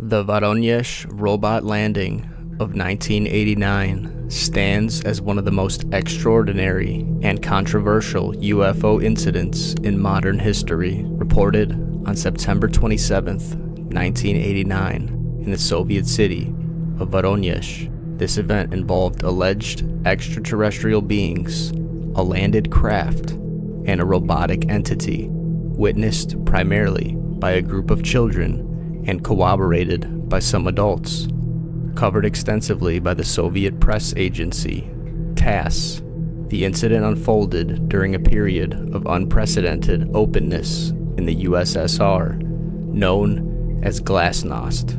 The Voronezh robot landing of 1989 stands as one of the most extraordinary and controversial UFO incidents in modern history, reported on September 27, 1989, in the Soviet city of Voronezh. This event involved alleged extraterrestrial beings, a landed craft, and a robotic entity, witnessed primarily by a group of children and corroborated by some adults. Covered extensively by the Soviet press agency, TASS, the incident unfolded during a period of unprecedented openness in the USSR, known as Glasnost,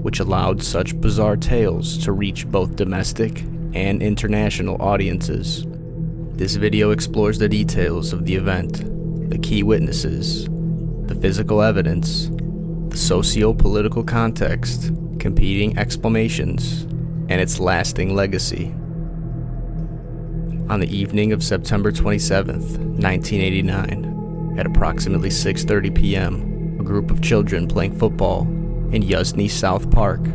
which allowed such bizarre tales to reach both domestic and international audiences. This video explores the details of the event, the key witnesses, the physical evidence, the socio-political context, competing explanations, and its lasting legacy. On the evening of September 27th, 1989, at approximately 6:30 p.m., a group of children playing football in Yuzhny South Park,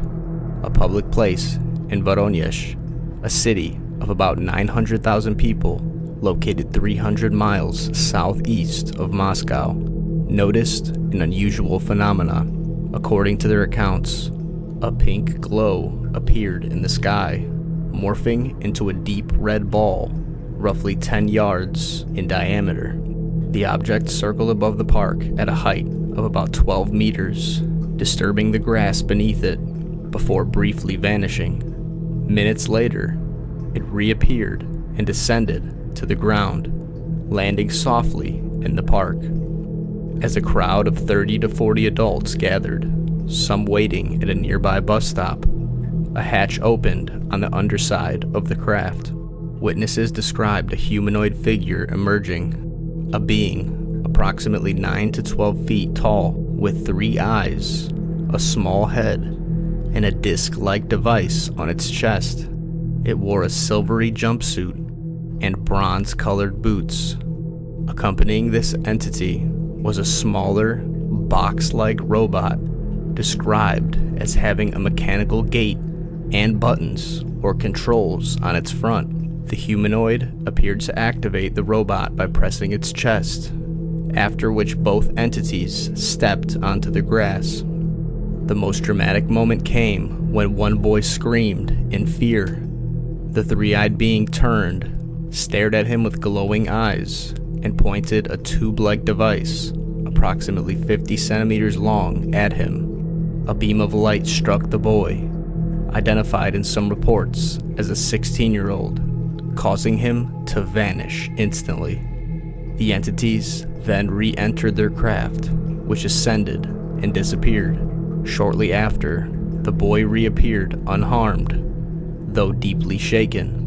a public place in Voronezh, a city of about 900,000 people located 300 miles southeast of Moscow, noticed an unusual phenomena. According to their accounts, a pink glow appeared in the sky, morphing into a deep red ball, roughly 10 yards in diameter. The object circled above the park at a height of about 12 meters, disturbing the grass beneath it before briefly vanishing. Minutes later, it reappeared and descended to the ground, landing softly in the park. As a crowd of 30 to 40 adults gathered, some waiting at a nearby bus stop, a hatch opened on the underside of the craft. Witnesses described a humanoid figure emerging, a being approximately 9 to 12 feet tall with 3 eyes, a small head, and a disc-like device on its chest. It wore a silvery jumpsuit and bronze-colored boots. Accompanying this entity was a smaller, box-like robot described as having a mechanical gate and buttons or controls on its front. The humanoid appeared to activate the robot by pressing its chest, after which both entities stepped onto the grass. The most dramatic moment came when one boy screamed in fear. The three-eyed being turned, stared at him with glowing eyes, and pointed a tube-like device, approximately 50 centimeters long, at him. A beam of light struck the boy, identified in some reports as a 16-year-old, causing him to vanish instantly. The entities then re-entered their craft, which ascended and disappeared. Shortly after, the boy reappeared unharmed, though deeply shaken.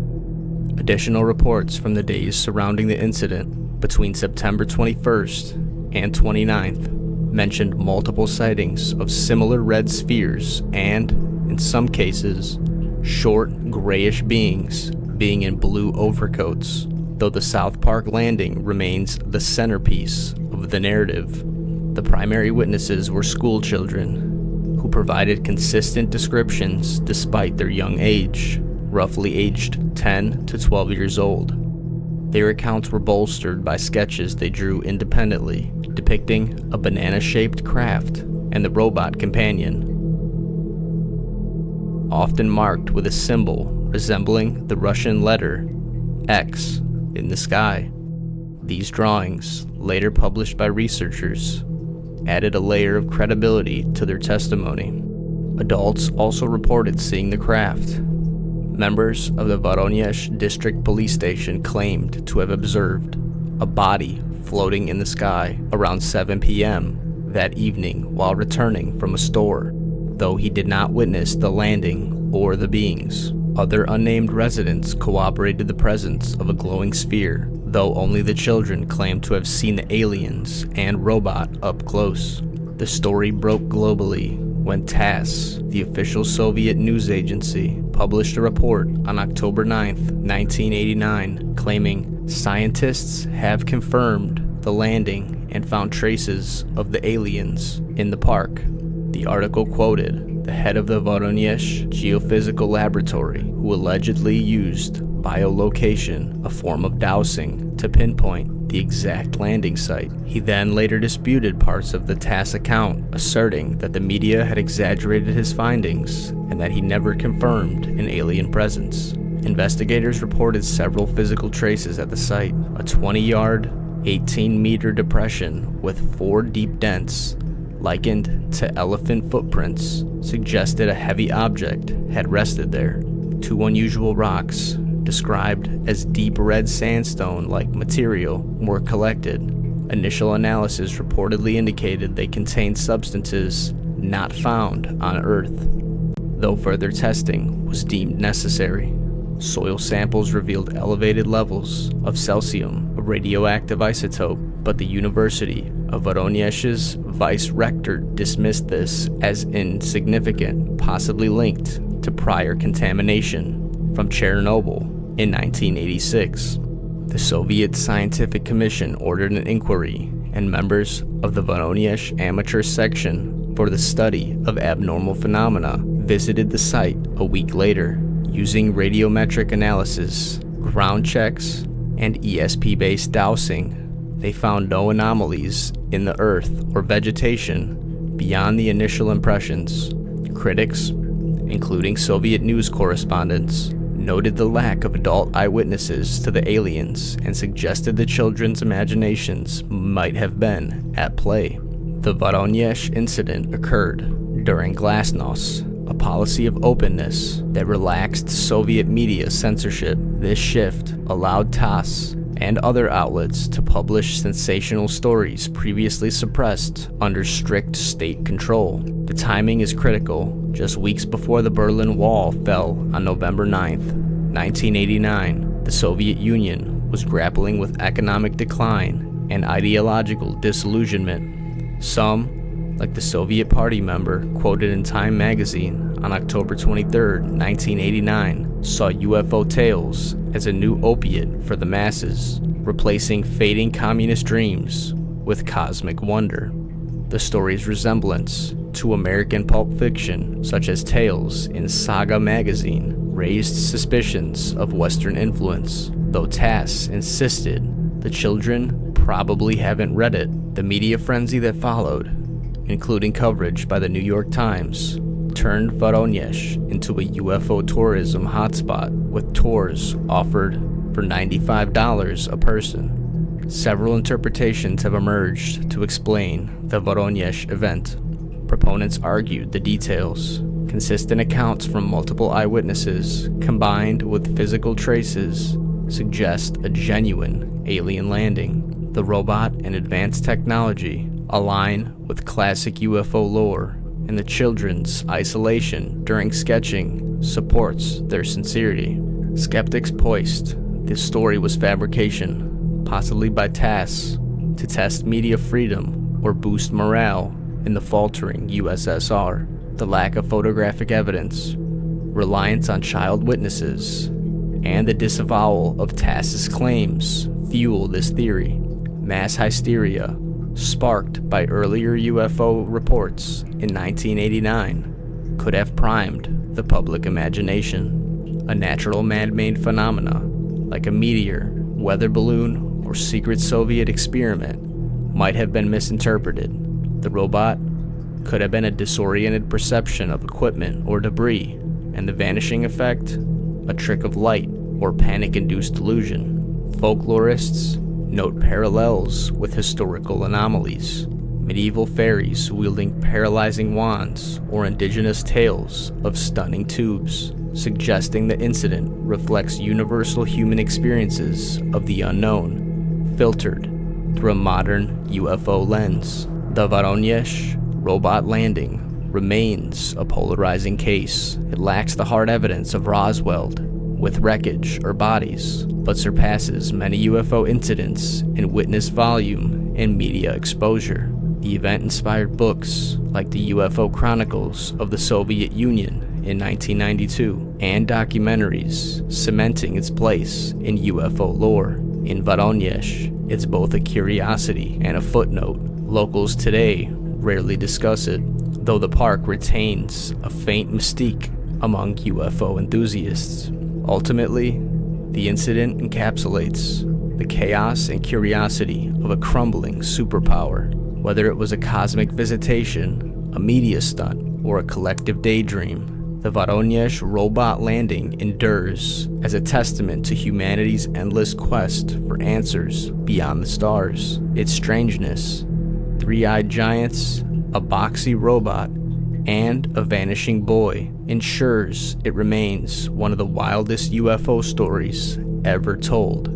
Additional reports from the days surrounding the incident between September 21st and 29th mentioned multiple sightings of similar red spheres and, in some cases, short grayish beings being in blue overcoats, though the South Park landing remains the centerpiece of the narrative. The primary witnesses were school children, who provided consistent descriptions despite their young age, roughly aged 10 to 12 years old. Their accounts were bolstered by sketches they drew independently, depicting a banana-shaped craft and the robot companion, often marked with a symbol resembling the Russian letter X in the sky. These drawings, later published by researchers, added a layer of credibility to their testimony. Adults also reported seeing the craft. Members of the Voronezh District Police Station claimed to have observed a body floating in the sky around 7 p.m. that evening while returning from a store, though he did not witness the landing or the beings. Other unnamed residents corroborated the presence of a glowing sphere, though only the children claimed to have seen the aliens and robot up close. The story broke globally when TASS, the official Soviet news agency, published a report on October 9, 1989, claiming scientists have confirmed the landing and found traces of the aliens in the park. The article quoted the head of the Voronezh Geophysical Laboratory, who allegedly used biolocation, a form of dowsing, to pinpoint the exact landing site. He then later disputed parts of the TASS account, asserting that the media had exaggerated his findings and that he never confirmed an alien presence. Investigators reported several physical traces at the site: a 20-yard, 18-meter depression with 4 deep dents, likened to elephant footprints, suggested a heavy object had rested there. 2 unusual rocks, described as deep red sandstone-like material, were collected. Initial analysis reportedly indicated they contained substances not found on Earth, though further testing was deemed necessary. Soil samples revealed elevated levels of cesium, a radioactive isotope, but the University of Voronezh's vice-rector dismissed this as insignificant, possibly linked to prior contamination from Chernobyl in 1986. The Soviet Scientific Commission ordered an inquiry, and members of the Voronezh Amateur Section for the Study of Abnormal Phenomena visited the site a week later. Using radiometric analysis, ground checks, and ESP-based dowsing, they found no anomalies in the earth or vegetation beyond the initial impressions. Critics, including Soviet news correspondents, noted the lack of adult eyewitnesses to the aliens and suggested the children's imaginations might have been at play. The Voronezh incident occurred during glasnost, a policy of openness that relaxed Soviet media censorship. This shift allowed TASS and other outlets to publish sensational stories previously suppressed under strict state control. The timing is critical. Just weeks before the Berlin Wall fell on November 9th, 1989, the Soviet Union was grappling with economic decline and ideological disillusionment. Some, like the Soviet Party member quoted in Time magazine on October 23, 1989, saw UFO tales as a new opiate for the masses, replacing fading communist dreams with cosmic wonder. The story's resemblance to American pulp fiction, such as tales in Saga magazine, raised suspicions of Western influence, though TASS insisted the children probably haven't read it. The media frenzy that followed, including coverage by the New York Times, turned Voronezh into a UFO tourism hotspot, with tours offered for $95 a person. Several interpretations have emerged to explain the Voronezh event. Proponents argued the details, consistent accounts from multiple eyewitnesses, combined with physical traces, suggest a genuine alien landing. The robot and advanced technology align with classic UFO lore, and the children's isolation during sketching supports their sincerity. Skeptics poised this story was fabrication, possibly by TASS, to test media freedom or boost morale in the faltering USSR. The lack of photographic evidence, reliance on child witnesses, and the disavowal of TASS's claims fuel this theory. Mass hysteria, sparked by earlier UFO reports in 1989, could have primed the public imagination. A natural man-made phenomena, like a meteor, weather balloon, or secret Soviet experiment, might have been misinterpreted. The robot could have been a disoriented perception of equipment or debris, and the vanishing effect, a trick of light or panic-induced delusion. Folklorists note parallels with historical anomalies, medieval fairies wielding paralyzing wands, or indigenous tales of stunning tubes, suggesting the incident reflects universal human experiences of the unknown, filtered through a modern UFO lens. The Voronezh robot landing remains a polarizing case. It lacks the hard evidence of Roswell with wreckage or bodies, but surpasses many UFO incidents in witness volume and media exposure. The event inspired books like the UFO Chronicles of the Soviet Union in 1992 and documentaries, cementing its place in UFO lore. In Voronezh, it's both a curiosity and a footnote. Locals today rarely discuss it, though the park retains a faint mystique among UFO enthusiasts. Ultimately, the incident encapsulates the chaos and curiosity of a crumbling superpower. Whether it was a cosmic visitation, a media stunt, or a collective daydream, the Voronezh robot landing endures as a testament to humanity's endless quest for answers beyond the stars. Its strangeness, three-eyed giants, a boxy robot, and a vanishing boy ensures it remains one of the wildest UFO stories ever told.